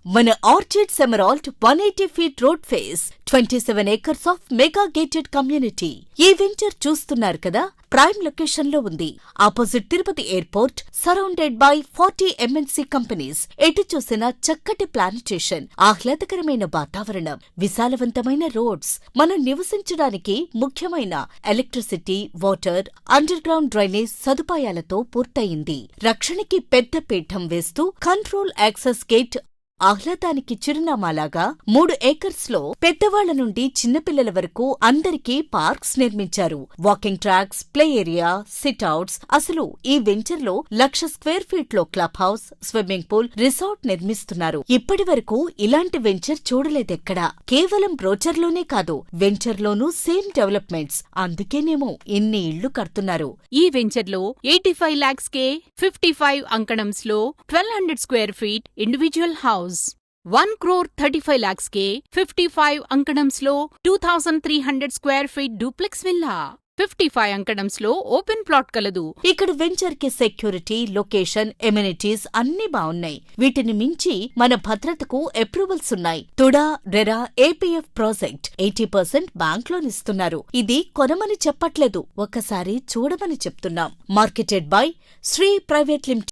మన orchids emerald 180 feet road face 27 acres of mega gated community. ఈ venture చూస్తున్నారు కదా, ప్రైమ్ లొకేషన్ లో ఉంది. Opposite Tirupati airport, surrounded by 40 MNC companies. ఎటు చూసినా చక్కటి ప్లానిటేషన్, ఆహ్లాదకరమైన వాతావరణం, విశాలవంతమైన రోడ్స్, మనం నివసించడానికి ముఖ్యమైన electricity, water, under ground drainage సదుపాయాలతో పూర్తయింది. రక్షణకి పెద్ద పీఠం వేస్తూ కంట్రోల్ యాక్సెస్ గేట్ ఆహ్లాదానికి చిరునామాలాగా 3 acres లో పెద్దవాళ్ల నుండి చిన్నపిల్లల వరకు అందరికీ పార్క్స్ నిర్మించారు. Walking tracks, play area, SIT outs. అసలు ఈ వెంచర్ లో 1,00,000 square feet లో club house, swimming pool, resort నిర్మిస్తున్నారు. ఇప్పటి వరకు ఇలాంటి వెంచర్ చూడలేదెక్కడా. కేవలం బ్రోచర్లోనే కాదు, వెంచర్ లోనూ సేమ్ డెవలప్మెంట్స్. అందుకేనేమో ఇన్ని ఇళ్లు కడుతున్నారు. ఈ వెంచర్ లో 85 lakhs కే 55 అంకణంస్ లో 1,200 square feet individual house, 1,35 lakhs కే 55 అంకణంస్ లో 2,300 square feet డూప్లెక్స్ విల్లా, 55 అంకణంస్ లో ఓపెన్ ప్లాట్ కలదు. ఇక్కడ వెంచర్ కి సెక్యూరిటీ, లొకేషన్, ఎమ్యూనిటీస్ అన్నీ బావున్నాయి. వీటిని మించి మన భద్రతకు అప్రూవల్స్ ఉన్నాయి. TUDA, RERA, APF project 80% bank loan ఇస్తున్నారు. ఇది కొనమని చెప్పట్లేదు, ఒకసారి చూడమని చెప్తున్నాం. Marketed by Sri private limited.